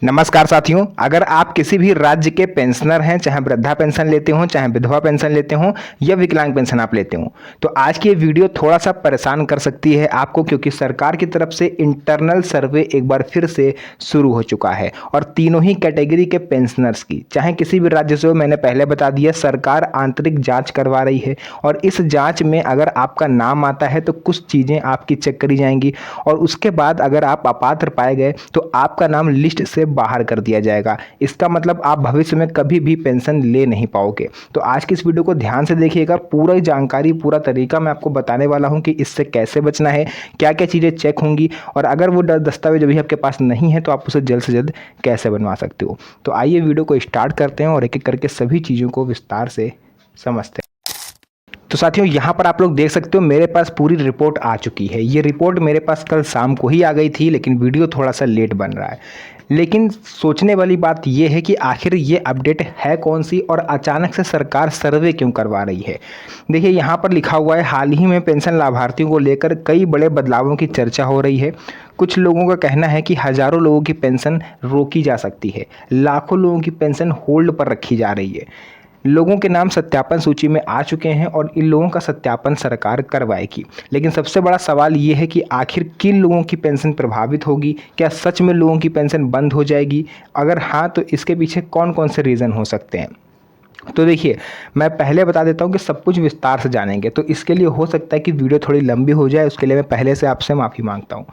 नमस्कार साथियों, अगर आप किसी भी राज्य के पेंशनर हैं, चाहे वृद्धा पेंशन लेते हो, चाहे विधवा पेंशन लेते हो या विकलांग पेंशन आप लेते हो, तो आज की ये वीडियो थोड़ा सा परेशान कर सकती है आपको, क्योंकि सरकार की तरफ से इंटरनल सर्वे एक बार फिर से शुरू हो चुका है और तीनों ही कैटेगरी के पेंशनर्स की, चाहे किसी भी राज्य से हो, मैंने पहले बता दिया, सरकार आंतरिक जाँच करवा रही है और इस जाँच में अगर आपका नाम आता है तो कुछ चीज़ें आपकी चेक करी जाएंगी और उसके बाद अगर आप अपात्र पाए गए तो आपका नाम लिस्ट से बाहर कर दिया जाएगा। इसका मतलब आप भविष्य में कभी भी पेंशन ले नहीं पाओगे। तो आज की इस वीडियो को ध्यान से देखिएगा, पूरी जानकारी, पूरा तरीका मैं आपको बताने वाला हूं कि इससे कैसे बचना है, क्या क्या चीज़ें चेक होंगी और अगर वो दस्तावेज अभी आपके पास नहीं है तो आप उसे जल्द से जल्द कैसे बनवा सकते हो। तो आइए वीडियो को स्टार्ट करते हैं और एक एक करके सभी चीज़ों को विस्तार से समझते हैं। तो साथियों, यहाँ पर आप लोग देख सकते हो मेरे पास पूरी रिपोर्ट आ चुकी है। ये रिपोर्ट मेरे पास कल शाम को ही आ गई थी, लेकिन वीडियो थोड़ा सा लेट बन रहा है। लेकिन सोचने वाली बात यह है कि आखिर ये अपडेट है कौन सी और अचानक से सरकार सर्वे क्यों करवा रही है। देखिए, यहाँ पर लिखा हुआ है, हाल ही में पेंशन लाभार्थियों को लेकर कई बड़े बदलावों की चर्चा हो रही है। कुछ लोगों का कहना है कि हज़ारों लोगों की पेंशन रोकी जा सकती है, लाखों लोगों की पेंशन होल्ड पर रखी जा रही है। लोगों के नाम सत्यापन सूची में आ चुके हैं और इन लोगों का सत्यापन सरकार करवाएगी। लेकिन सबसे बड़ा सवाल ये है कि आखिर किन लोगों की पेंशन प्रभावित होगी, क्या सच में लोगों की पेंशन बंद हो जाएगी? अगर हाँ, तो इसके पीछे कौन कौन से रीज़न हो सकते हैं? तो देखिए, मैं पहले बता देता हूँ कि सब कुछ विस्तार से जानेंगे, तो इसके लिए हो सकता है कि वीडियो थोड़ी लंबी हो जाए। उसके लिए मैं पहले से आपसे माफ़ी मांगता हूँ,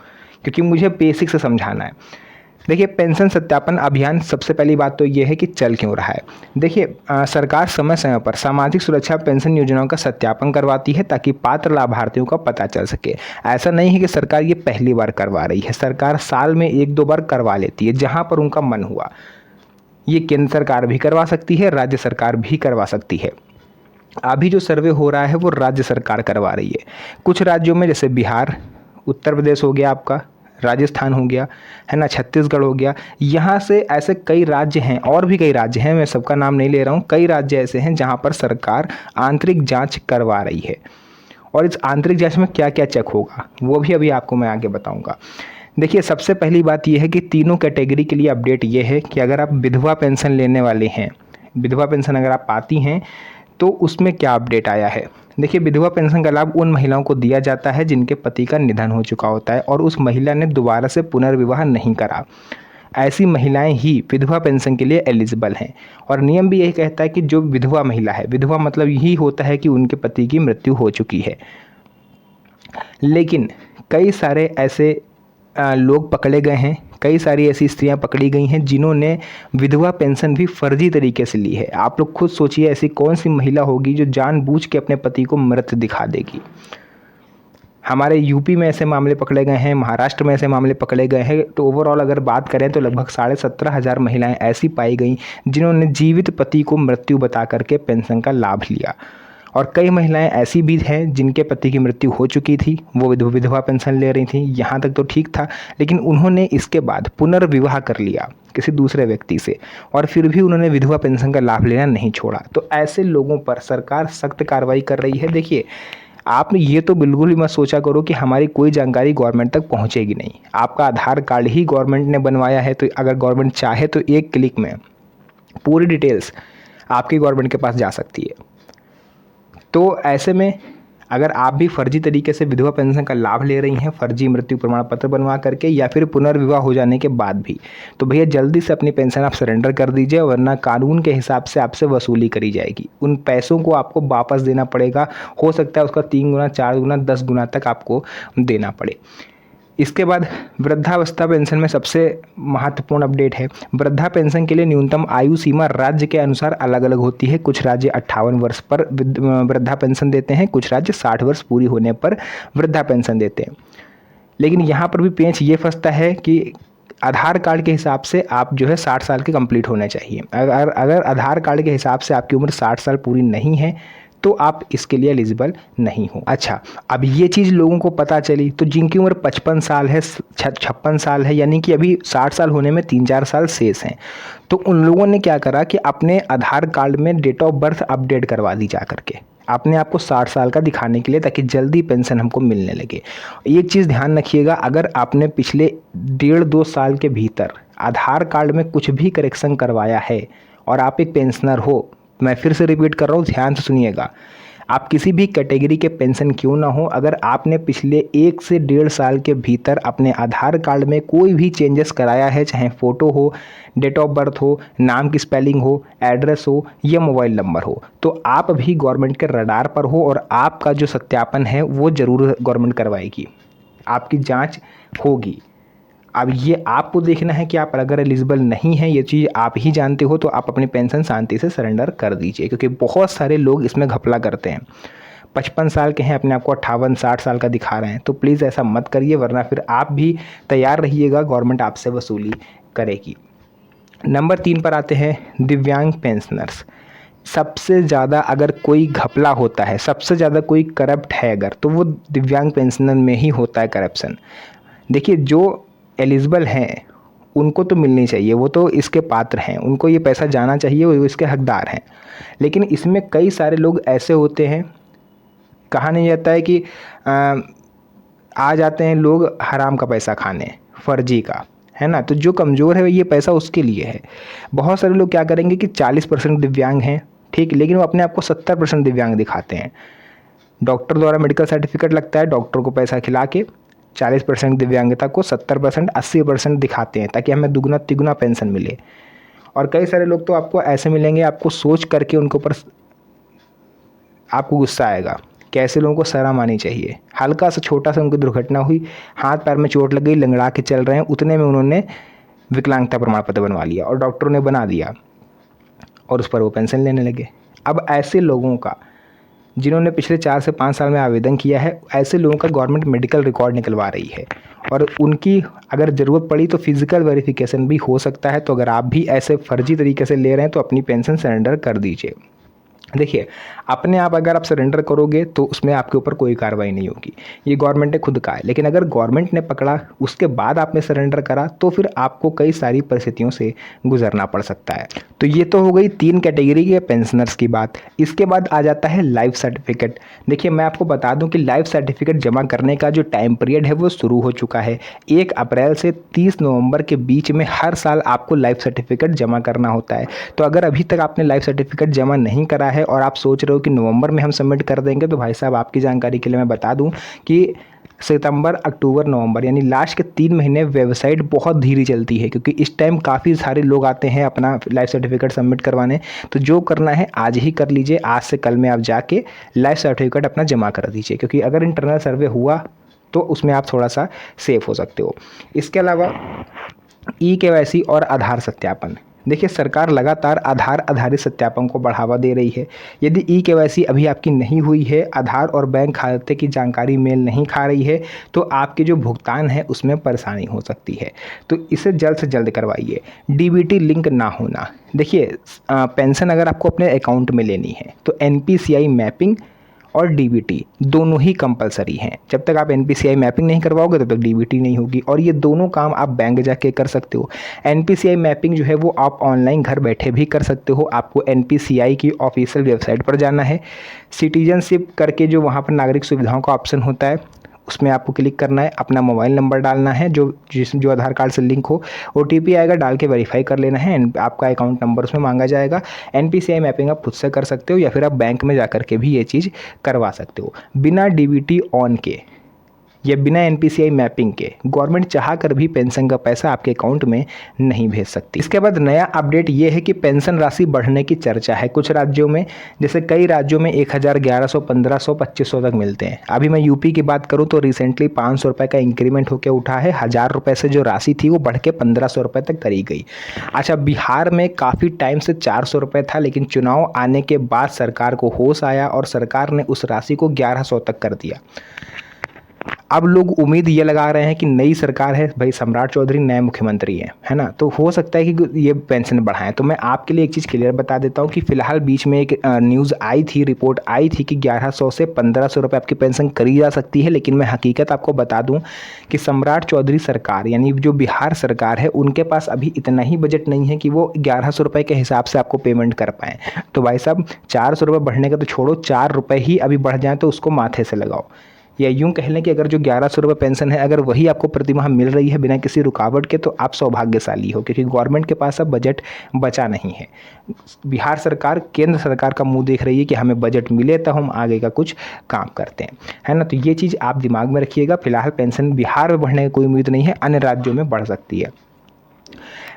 क्योंकि मुझे बेसिक से समझाना है। देखिए, पेंशन सत्यापन अभियान, सबसे पहली बात तो ये है कि चल क्यों रहा है। देखिए, सरकार समय समय पर सामाजिक सुरक्षा पेंशन योजनाओं का सत्यापन करवाती है ताकि पात्र लाभार्थियों का पता चल सके। ऐसा नहीं है कि सरकार ये पहली बार करवा रही है, सरकार साल में एक दो बार करवा लेती है जहाँ पर उनका मन हुआ। ये केंद्र सरकार भी करवा सकती है, राज्य सरकार भी करवा सकती है। अभी जो सर्वे हो रहा है वो राज्य सरकार करवा रही है। कुछ राज्यों में, जैसे बिहार, उत्तर प्रदेश हो गया आपका, राजस्थान हो गया, है ना, छत्तीसगढ़ हो गया, यहाँ से ऐसे कई राज्य हैं और भी कई राज्य हैं, मैं सबका नाम नहीं ले रहा हूँ। कई राज्य ऐसे हैं जहाँ पर सरकार आंतरिक जांच करवा रही है और इस आंतरिक जांच में क्या क्या चेक होगा वो भी अभी आपको मैं आगे बताऊँगा। देखिए, सबसे पहली बात यह है कि तीनों कैटेगरी के लिए अपडेट ये है कि अगर आप विधवा पेंशन लेने वाले हैं, विधवा पेंशन अगर आप पाती हैं तो उसमें क्या अपडेट आया है। देखिए, विधवा पेंशन का लाभ उन महिलाओं को दिया जाता है जिनके पति का निधन हो चुका होता है और उस महिला ने दोबारा से पुनर्विवाह नहीं करा। ऐसी महिलाएं ही विधवा पेंशन के लिए एलिजिबल हैं और नियम भी यही कहता है कि जो विधवा महिला है, विधवा मतलब यही होता है कि उनके पति की मृत्यु हो चुकी है। लेकिन कई सारे ऐसे लोग पकड़े गए हैं, कई सारी ऐसी स्त्रियां पकड़ी गई हैं जिन्होंने विधवा पेंशन भी फर्जी तरीके से ली है। आप लोग खुद सोचिए, ऐसी कौन सी महिला होगी जो जानबूझ के अपने पति को मृत दिखा देगी। हमारे यूपी में ऐसे मामले पकड़े गए हैं, महाराष्ट्र में ऐसे मामले पकड़े गए हैं। तो ओवरऑल अगर बात करें तो लगभग 17,500 महिलाएं ऐसी पाई गई जिन्होंने जीवित पति को मृत्यु बता करके पेंशन का लाभ लिया और कई महिलाएं ऐसी भी हैं जिनके पति की मृत्यु हो चुकी थी, वो विधवा पेंशन ले रही थी। यहाँ तक तो ठीक था, लेकिन उन्होंने इसके बाद पुनर्विवाह कर लिया किसी दूसरे व्यक्ति से और फिर भी उन्होंने विधवा पेंशन का लाभ लेना नहीं छोड़ा। तो ऐसे लोगों पर सरकार सख्त कार्रवाई कर रही है। देखिए, आपने ये तो बिल्कुल भी मत सोचा करो कि हमारी कोई जानकारी गवर्नमेंट तक पहुँचेगी नहीं। आपका आधार कार्ड ही गवर्नमेंट ने बनवाया है, तो अगर गवर्नमेंट चाहे तो एक क्लिक में पूरी डिटेल्स आपकी गवर्नमेंट के पास जा सकती है। तो ऐसे में अगर आप भी फर्जी तरीके से विधवा पेंशन का लाभ ले रही हैं, फर्जी मृत्यु प्रमाण पत्र बनवा करके या फिर पुनर्विवाह हो जाने के बाद भी, तो भैया जल्दी से अपनी पेंशन आप सरेंडर कर दीजिए, वरना कानून के हिसाब से आपसे वसूली करी जाएगी। उन पैसों को आपको वापस देना पड़ेगा। हो सकता है उसका 3 गुना, 4 गुना, 10 गुना तक आपको देना पड़े। इसके बाद वृद्धावस्था पेंशन में सबसे महत्वपूर्ण अपडेट है, वृद्धा पेंशन के लिए न्यूनतम आयु सीमा राज्य के अनुसार अलग अलग होती है। कुछ राज्य 58 वर्ष पर वृद्धा पेंशन देते हैं, कुछ राज्य 60 वर्ष पूरी होने पर वृद्धा पेंशन देते हैं। लेकिन यहाँ पर भी पेंच ये फंसता है कि आधार कार्ड के हिसाब से आप जो है 60 साल के कंप्लीट होने चाहिए। अगर आधार कार्ड के हिसाब से आपकी उम्र 60 साल पूरी नहीं है तो आप इसके लिए एलिजिबल नहीं हो। अच्छा, अब ये चीज़ लोगों को पता चली, तो जिनकी उम्र 55 साल है, 56 साल है, यानी कि अभी 60 साल होने में 3-4 साल शेष हैं, तो उन लोगों ने क्या करा कि अपने आधार कार्ड में डेट ऑफ बर्थ अपडेट करवा दी जा करके अपने आप को 60 साल का दिखाने के लिए, ताकि जल्दी पेंशन हमको मिलने लगे। एक चीज़ ध्यान रखिएगा, अगर आपने पिछले 1.5-2 साल के भीतर आधार कार्ड में कुछ भी करेक्शन करवाया है और आप एक पेंशनर हो, मैं फिर से रिपीट कर रहा हूँ, ध्यान से सुनिएगा, आप किसी भी कैटेगरी के पेंशन क्यों ना हो, अगर आपने पिछले 1 से 1.5 साल के भीतर अपने आधार कार्ड में कोई भी चेंजेस कराया है, चाहे फ़ोटो हो, डेट ऑफ बर्थ हो, नाम की स्पेलिंग हो, एड्रेस हो या मोबाइल नंबर हो, तो आप भी गवर्नमेंट के रडार पर हो और आपका जो सत्यापन है वो ज़रूर गवर्नमेंट करवाएगी, आपकी जाँच होगी। अब ये आपको देखना है कि आप अगर एलिजिबल नहीं हैं, ये चीज़ आप ही जानते हो, तो आप अपनी पेंशन शांति से सरेंडर कर दीजिए, क्योंकि बहुत सारे लोग इसमें घपला करते हैं। 55 साल के हैं, अपने आप को 58-60 साल का दिखा रहे हैं, तो प्लीज़ ऐसा मत करिए, वरना फिर आप भी तैयार रहिएगा, गवर्नमेंट आपसे वसूली करेगी। नंबर 3 पर आते हैं दिव्यांग पेंशनर्स। सबसे ज़्यादा अगर कोई घपला होता है, सबसे ज़्यादा कोई करप्ट है अगर, तो वो दिव्यांग पेंशनर में ही होता है करप्शन। देखिए, जो एलिजिबल हैं उनको तो मिलनी चाहिए, वो तो इसके पात्र हैं, उनको ये पैसा जाना चाहिए, वो इसके हकदार हैं। लेकिन इसमें कई सारे लोग ऐसे होते हैं, कहा नहीं जाता है कि आ जाते हैं लोग हराम का पैसा खाने, फर्जी का, है ना। तो जो कमज़ोर है ये पैसा उसके लिए है। बहुत सारे लोग क्या करेंगे कि 40% दिव्यांग हैं, ठीक, लेकिन वो अपने आप को 70% दिव्यांग दिखाते हैं। डॉक्टर द्वारा मेडिकल सर्टिफिकेट लगता है, डॉक्टर को पैसा खिला के 40% दिव्यांगता को 70%, 80% दिखाते हैं, ताकि हमें दुगना तिगुना पेंशन मिले। और कई सारे लोग तो आपको ऐसे मिलेंगे, आपको सोच करके उनके ऊपर आपको गुस्सा आएगा कि ऐसे लोगों को शर्म आनी चाहिए। हल्का सा छोटा सा उनकी दुर्घटना हुई, हाथ पैर में चोट लग गई, लंगड़ा के चल रहे हैं, उतने में उन्होंने विकलांगता प्रमाण पत्र बनवा लिया और डॉक्टरों ने बना दिया और उस पर वो पेंशन लेने लगे। अब ऐसे लोगों का, जिन्होंने पिछले 4 से 5 साल में आवेदन किया है, ऐसे लोगों का गवर्नमेंट मेडिकल रिकॉर्ड निकलवा रही है और उनकी अगर ज़रूरत पड़ी तो फिज़िकल वेरिफिकेशन भी हो सकता है। तो अगर आप भी ऐसे फर्जी तरीके से ले रहे हैं तो अपनी पेंशन सरेंडर कर दीजिए। देखिए, अपने आप अगर आप सरेंडर करोगे तो उसमें आपके ऊपर कोई कार्रवाई नहीं होगी, ये गवर्नमेंट ने खुद कहा है। लेकिन अगर गवर्नमेंट ने पकड़ा, उसके बाद आपने सरेंडर करा, तो फिर आपको कई सारी परिस्थितियों से गुजरना पड़ सकता है। तो ये तो हो गई 3 कैटेगरी के पेंशनर्स की बात। इसके बाद आ जाता है लाइफ सर्टिफिकेट। देखिए, मैं आपको बता दूं कि लाइफ सर्टिफिकेट जमा करने का जो टाइम पीरियड है वो शुरू हो चुका है। 1 अप्रैल से 30 नवंबर के बीच में हर साल आपको लाइफ सर्टिफिकेट जमा करना होता है। तो अगर अभी तक आपने लाइफ सर्टिफिकेट जमा नहीं करा है और आप सोच रहे हो कि नवंबर में हम सबमिट कर देंगे, तो भाई साहब आपकी जानकारी के लिए मैं बता दूं कि सितंबर, अक्टूबर, नवंबर यानी लास्ट के 3 महीने वेबसाइट बहुत धीरे चलती है, क्योंकि इस टाइम काफ़ी सारे लोग आते हैं अपना लाइफ सर्टिफिकेट सबमिट करवाने। तो जो करना है आज ही कर लीजिए, आज से कल में आप जाके लाइफ सर्टिफिकेट अपना जमा कर दीजिए, क्योंकि अगर इंटरनल सर्वे हुआ तो उसमें आप थोड़ा सा सेफ हो सकते हो। इसके अलावा ई-केवाईसी और आधार सत्यापन। देखिए, सरकार लगातार आधार आधारित सत्यापन को बढ़ावा दे रही है। यदि ई-केवाईसी अभी आपकी नहीं हुई है, आधार और बैंक खाते की जानकारी मेल नहीं खा रही है, तो आपके जो भुगतान है उसमें परेशानी हो सकती है। तो इसे जल्द से जल्द करवाइए। डीबीटी लिंक ना होना। देखिए, पेंशन अगर आपको अपने अकाउंट में लेनी है तो एनपीसीआई मैपिंग और डीबीटी दोनों ही कंपलसरी हैं। जब तक आप एनपीसीआई मैपिंग नहीं करवाओगे तब तक डीबीटी नहीं होगी, और ये दोनों काम आप बैंक जाके कर सकते हो। एनपीसीआई मैपिंग जो है वो आप ऑनलाइन घर बैठे भी कर सकते हो। आपको एनपीसीआई की ऑफिशियल वेबसाइट पर जाना है, सिटीजनशिप करके जो वहाँ पर नागरिक सुविधाओं का ऑप्शन होता है उसमें आपको क्लिक करना है, अपना मोबाइल नंबर डालना है जो आधार कार्ड से लिंक हो, ओटीपी आएगा, डाल के वेरीफाई कर लेना है, आपका अकाउंट नंबर उसमें मांगा जाएगा। एनपीसीआई मैपिंग आप खुद से कर सकते हो या फिर आप बैंक में जाकर के भी ये चीज़ करवा सकते हो। बिना डीबीटी ऑन के या बिना एनपीसीआई मैपिंग के गवर्नमेंट चाह कर भी पेंशन का पैसा आपके अकाउंट में नहीं भेज सकती। इसके बाद नया अपडेट ये है कि पेंशन राशि बढ़ने की चर्चा है कुछ राज्यों में। जैसे कई राज्यों में 1000, 1100, 1500, 2500 तक मिलते हैं। अभी मैं यूपी की बात करूं तो रिसेंटली 500 रुपये का इंक्रीमेंट होकर उठा है। 1000 रुपये से जो राशि थी वो बढ़ के 1500 रुपये तक करी गई। अच्छा, बिहार में काफ़ी टाइम से 400 रुपये था, लेकिन चुनाव आने के बाद सरकार को होश आया और सरकार ने उस राशि को 1100 तक कर दिया। अब लोग उम्मीद ये लगा रहे हैं कि नई सरकार है भाई, सम्राट चौधरी नए मुख्यमंत्री हैं, है ना, तो हो सकता है कि ये पेंशन बढ़ाएं। तो मैं आपके लिए एक चीज़ क्लियर बता देता हूँ कि फिलहाल बीच में एक न्यूज़ आई थी, रिपोर्ट आई थी कि 1100 से 1500 रुपये आपकी पेंशन करी जा सकती है। लेकिन मैं हकीकत आपको बता दूँ कि सम्राट चौधरी सरकार यानी जो बिहार सरकार है उनके पास अभी इतना ही बजट नहीं है कि वो 1100 रुपये के हिसाब से आपको पेमेंट कर पाएँ। तो भाई साहब 400 रुपये बढ़ने का तो छोड़ो, 4 रुपये ही अभी बढ़ जाए तो उसको माथे से लगाओ। या यूं कह लें कि अगर जो 1100 रुपये पेंशन है अगर वही आपको प्रति माह मिल रही है बिना किसी रुकावट के, तो आप सौभाग्यशाली हो, क्योंकि गवर्नमेंट के पास अब बजट बचा नहीं है। बिहार सरकार केंद्र सरकार का मुंह देख रही है कि हमें बजट मिले तो हम आगे का कुछ काम करते हैं, है ना। तो ये चीज़ आप दिमाग में रखिएगा। फिलहाल पेंशन बिहार में बढ़ने की कोई उम्मीद नहीं है, अन्य राज्यों में बढ़ सकती है।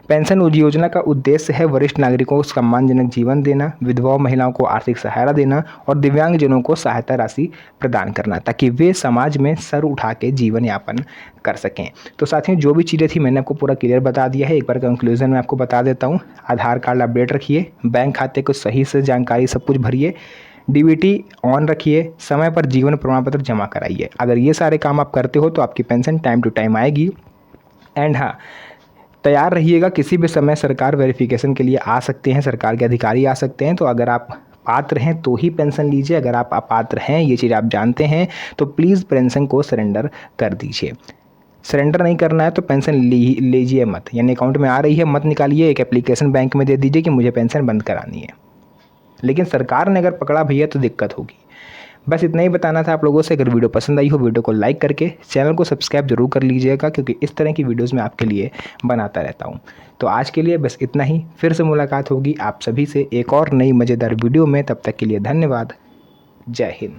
पेंशन योजना का उद्देश्य है वरिष्ठ नागरिकों को सम्मानजनक जीवन देना, विधवा महिलाओं को आर्थिक सहारा देना और दिव्यांगजनों को सहायता राशि प्रदान करना, ताकि वे समाज में सर उठा के जीवन यापन कर सकें। तो साथियों, जो भी चीज़ें थी मैंने आपको पूरा क्लियर बता दिया है। एक बार कंक्लूजन में आपको बता देता हूँ। आधार कार्ड अपडेट रखिए, बैंक खाते को सही से जानकारी सब कुछ भरिए, डीबीटी ऑन रखिए, समय पर जीवन प्रमाण पत्र जमा कराइए। अगर ये सारे काम आप करते हो तो आपकी पेंशन टाइम टू टाइम आएगी। एंड हाँ, तैयार रहिएगा, किसी भी समय सरकार वेरिफिकेशन के लिए आ सकते हैं, सरकार के अधिकारी आ सकते हैं। तो अगर आप पात्र हैं तो ही पेंशन लीजिए, अगर आप अपात्र हैं, ये चीज़ आप जानते हैं, तो प्लीज़ पेंशन को सरेंडर कर दीजिए। सरेंडर नहीं करना है तो पेंशन लीजिए मत, यानी अकाउंट में आ रही है मत निकालिए, एक एप्लीकेशन बैंक में दे दीजिए कि मुझे पेंशन बंद करानी है। लेकिन सरकार ने अगर पकड़ा भैया तो दिक्कत होगी। बस इतना ही बताना था आप लोगों से। अगर वीडियो पसंद आई हो, वीडियो को लाइक करके चैनल को सब्सक्राइब जरूर कर लीजिएगा, क्योंकि इस तरह की वीडियोस मैं आपके लिए बनाता रहता हूं। तो आज के लिए बस इतना ही। फिर से मुलाकात होगी आप सभी से एक और नई मज़ेदार वीडियो में। तब तक के लिए धन्यवाद। जय हिंद।